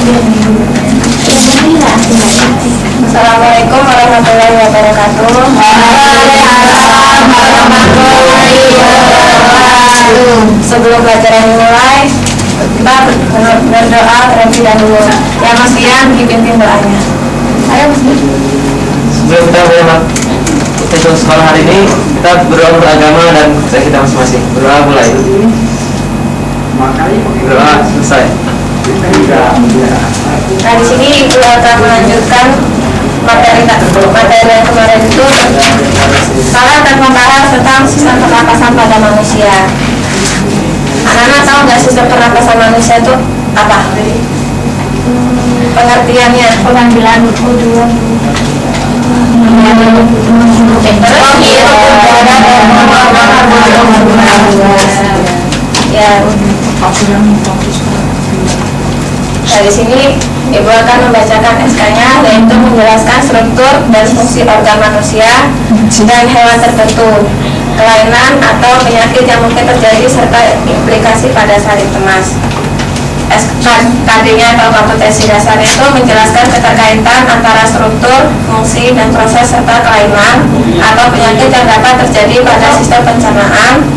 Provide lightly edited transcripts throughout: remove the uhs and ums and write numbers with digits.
Assalamualaikum warahmatullahi wabarakatuh. Waalaikumsalam warahmatullahi wabarakatuh. Sebelum pelajaran dimulai, kita berdoa terlebih dahulu. Ya Mas Ian, dipimpin doanya. Ayo Mas Ian. Sebelum kita mulai untuk sekolah hari ini, kita berdoa untuk agama dan kita masing-masing. Berdoa mulai. Berdoa selesai. Nah di sini Ibu akan melanjutkan materi yang kemarin itu. Saya akan membahas tentang sistem pernapasan pada manusia. Anak-anak tahu nggak sistem pernapasan manusia itu apa? Pengertiannya? Pengambilan udara. Ya. Dari sini Ibu akan membacakan SK-nya, yaitu menjelaskan struktur dan fungsi organ manusia dan hewan tertentu, kelainan atau penyakit yang mungkin terjadi serta implikasi pada salib emas. SKD-nya atau kompetensi dasarnya itu menjelaskan keterkaitan antara struktur, fungsi, dan proses serta kelainan atau penyakit yang dapat terjadi pada sistem pencernaan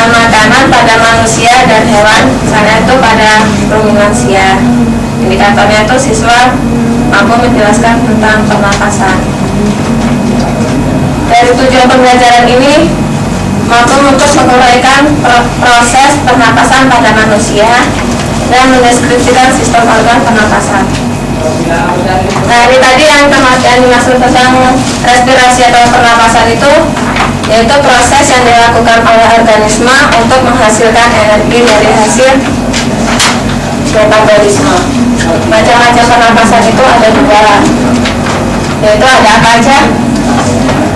makanan pada manusia dan hewan, misalnya itu pada ruminansia. Indikatornya itu siswa mampu menjelaskan tentang pernapasan. Dari tujuan pembelajaran ini mampu untuk menguraikan proses pernapasan pada manusia dan mendeskripsikan sistem organ pernapasan. Nah ini tadi yang dimaksud tentang respirasi atau pernapasan itu, yaitu proses yang dilakukan oleh organisme untuk menghasilkan energi dari hasil metabolisme. Macam-macam pernapasan itu ada dua, yaitu ada apa aja?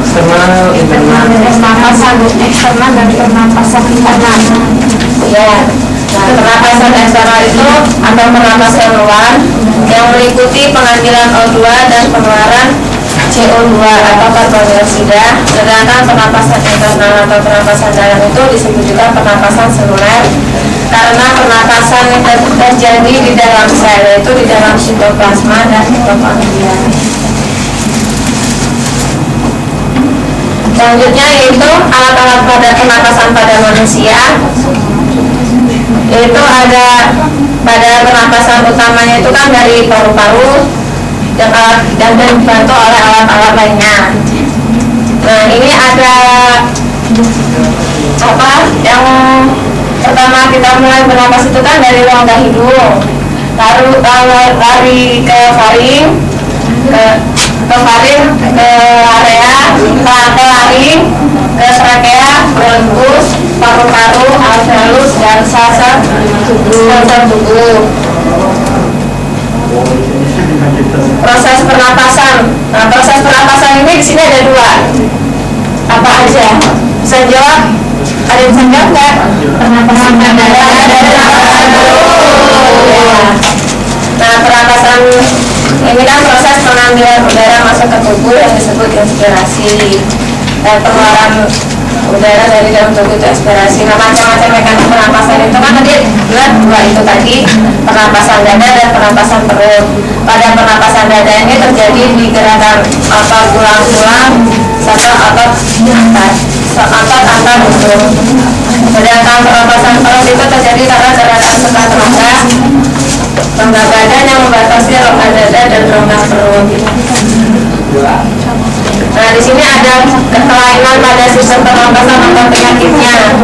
Eksternal, internal. Pernapasan eksternal dan pernapasan internal. Ya. Nah, pernapasan eksternal itu atau pernapasan luar yang meliputi pengambilan O2 dan pengeluaran CO2 atau karbon dioksida. Sedangkan pernapasan internal atau pernapasan dalam itu disebut juga pernapasan seluler, karena pernapasan yang terjadi di dalam sel, yaitu di dalam sitoplasma dan mitokondria. Selanjutnya yaitu alat-alat pada pernapasan pada manusia, yaitu ada pada pernapasan utamanya itu kan dari paru-paru dan dibantu oleh alat-alat lainnya. Nah ini ada apa yang pertama kita mulai bernapas itu kan dari rongga hidung, lalu lari ke faring, ke area, ke laring, ke trakea, bronkus, paru-paru, alveolus, dan sel-sel tubuh. Proses pernapasan. Nah, proses pernapasan ini di sini ada dua. Apa aja? Bisa jawab? Ada yang bisa jawab nggak? Pernapasan dada. Nah, pernapasan ini kan proses pengambilan udara masuk ke tubuh yang disebut inspirasi, dan pengeluaran udara dari dalam tubuh itu ekspirasi. Nah, macam-macam mekanisme pernapasan itu kan tadi dua itu tadi, pernapasan dada dan pernapasan perut. Pada pernapasan dada ini terjadi di gerakan otot tulang-tulang serta otot antar usus. Sedangkan pernapasan perut itu terjadi karena gerakan sekat rongga badan yang membatasi rongga dada dan rongga perut. Nah di sini ada kelainan pada sistem pernapasan atau penyakitnya.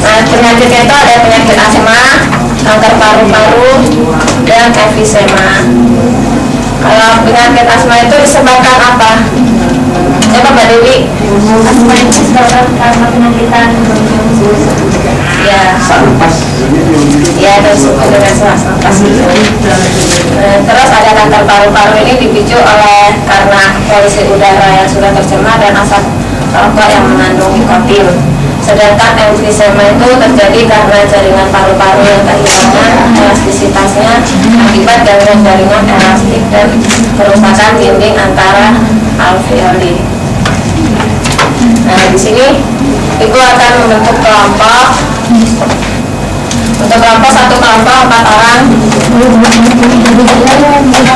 Nah penyakitnya itu ada penyakit asma, kanker paru-paru, dan emfisema. Kalau penyakit asma itu disebabkan apa? Coba Mbak Dewi. Asma itu disebabkan karena penyakitan ya, ya terus dengan selas nafas itu. Terus ada kanker paru-paru, ini dipicu oleh karena polusi udara yang sudah tercemar dan asap rokok yang mengandung nikotin. Sedangkan emfisema itu terjadi karena jaringan paru-paru yang kehilangan elastisitasnya akibat gangguan jaringan elastik dan kerusakan dinding antara alveoli. Nah di sini Ibu akan membentuk kelompok Untuk kelompok satu kelompok 4 orang.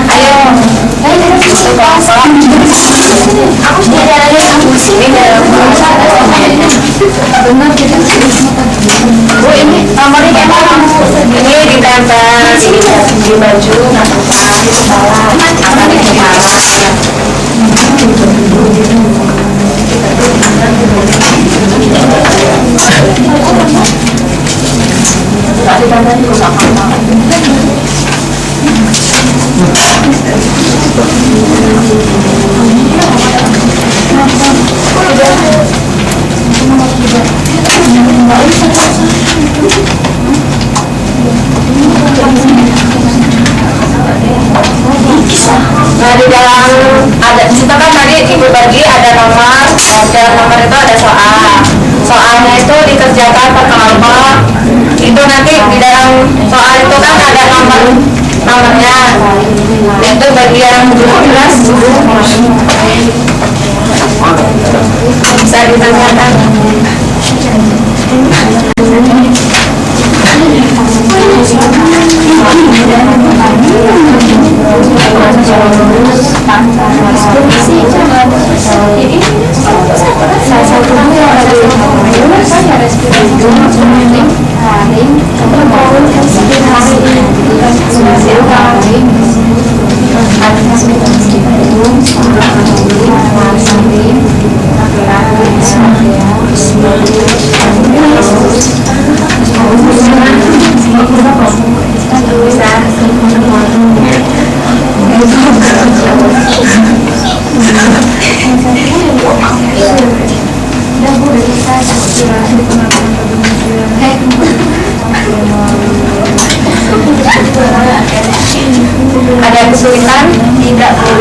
Ayo. Satu kelompok. Aku diajarin aku sini dalam Bu, ini nomornya kayak mana? Ini ditempel di baju, nggak apa-apa, di kepala, apa di kepala. Nah, di dalam ada di situ kan tadi ibu bagi ada nomor, dalam nomor itu ada soal. Soalnya itu dikerjakan per kelompok. Itu nanti di dalam soal itu kan ada nomornya. Itu bagian 12 bisa ditanyakan. Ada kesulitan? Tidak, Bu.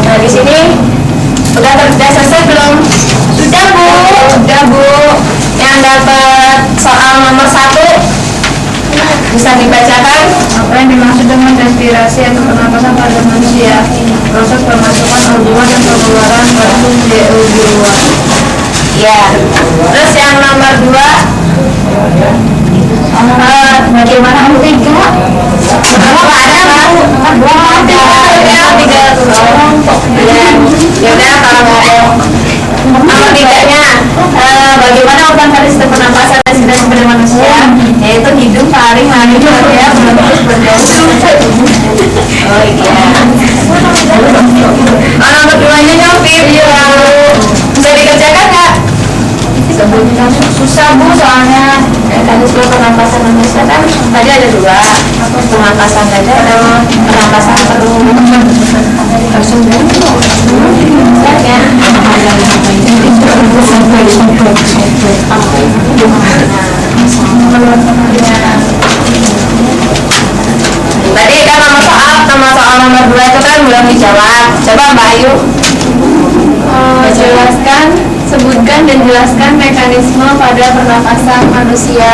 Nah, di sini udah selesai belum? Sudah, Bu. Sudah, Bu. Yang dapat soal nomor 1 bisa dibacakan. Apa yang dimaksud dengan respirasi atau pernapasan pada manusia? Proses pemasukan O2 dan pengeluaran gas CO2. Ya. Terus yang nomor 2 bagaimana nomor 3? Ya udah kalau nggak ada nomor 3-nya bagaimana organ sistem pernapasan dan sistem pada manusia, yaitu hidung, taring, nadi, ya, berbentuk berjantung. Oh iya. Nomor 2-nya Nyopir, bisa dikerjakan nggak? Sebutkan susah, Bu, soalnya mekanisme pernapasan manusia kan tadi ada 2, pernapasan dada dan pernapasan perut. Ya. Tadi kan nomor soal nomor 2 itu kan belum dijawab. Coba Mbak Ayu Sebutkan dan jelaskan mekanisme pada pernapasan manusia.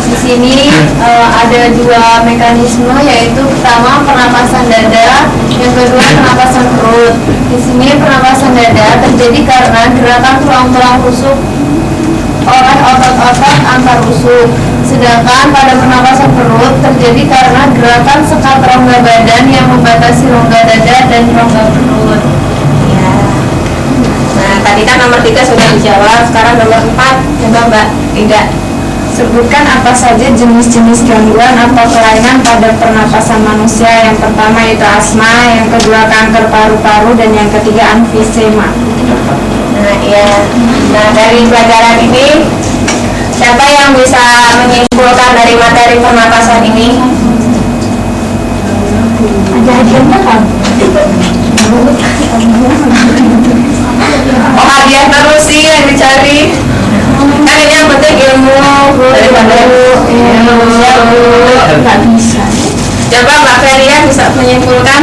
Di sini ada 2 mekanisme, yaitu pertama pernapasan dada, yang kedua pernapasan perut. Di sini pernapasan dada terjadi karena gerakan tulang-tulang rusuk oleh otot-otot antar rusuk. Sedangkan pada pernapasan perut terjadi karena gerakan sekat rongga badan yang membatasi rongga dada dan rongga perut. Nah, tadi kan nomor 3 sudah dijawab, sekarang nomor 4, coba Mbak Ida. Sebutkan apa saja jenis-jenis gangguan atau kelainan pada pernapasan manusia. Yang pertama itu asma, yang kedua kanker paru-paru, dan yang ketiga emfisema. Nah, iya. Nah, dari pelajaran ini siapa yang bisa menyimpulkan dari materi pernapasan ini? Ada hadiahnya kan? Oh, hadiah terus sih yang dicari. Kan ini yang penting ilmu daripada ilmu. Nggak bisa. Coba Mbak Feria bisa menyimpulkan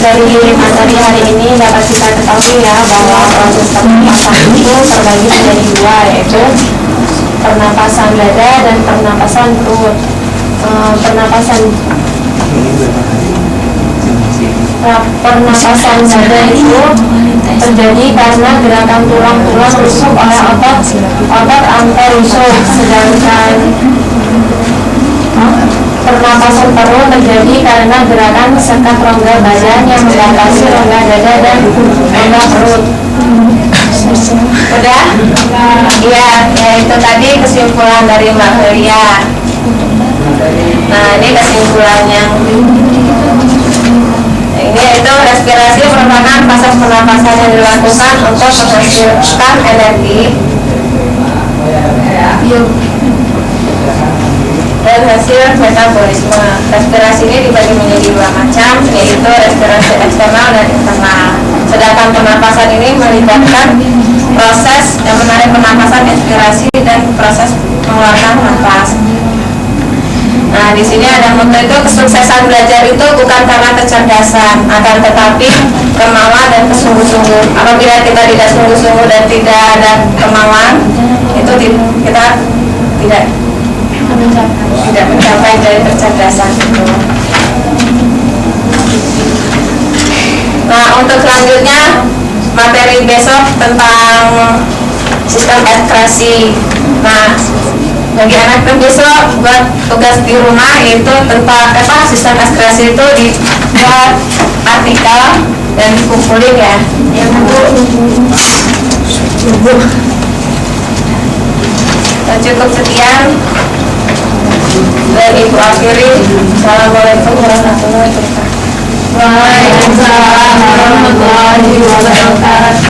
dari materi hari ini dapat kita ketahui ya bahwa proses pernapasan itu terbagi menjadi 2, yaitu pernapasan dada dan pernapasan perut. Pernapasan pernapasan dada itu terjadi karena gerakan tulang-tulang rusuk oleh otot anterusuk, sedangkan pernapasan perut terjadi karena gerakan sekat rongga badan yang membatasi rongga dada dan rongga perut. Udah? Iya, ya itu tadi kesimpulan dari Mbak Helia. Nah, ini kesimpulannya. Ini itu respirasi merupakan proses pernapasan yang dilakukan untuk menghasilkan energi dan hasil metabolisme. Respirasi ini dibagi menjadi dua macam, yaitu respirasi eksternal dan internal. Sedangkan pernapasan ini melibatkan proses yang menarik pernapasan ekspirasi dan proses mengeluarkan nafas. Nah, di sini ada motto itu, kesuksesan belajar itu bukan karena kecerdasan, akan tetapi kemauan dan kesungguh-sungguh. Apabila kita tidak sungguh-sungguh dan tidak ada kemauan, itu kita tidak mencapai dari kecerdasan itu. Nah, untuk selanjutnya materi besok tentang sistem ekskresi. Nah, bagi anak besok buat tugas di rumah itu tentang sistem ekskresi itu dibuat artikel dan dikumpulin ya. Dan cukup sekian dan ibu akhiri. Assalamualaikum warahmatullahi wabarakatuh. Waalaikumsalam warahmatullahi wabarakatuh.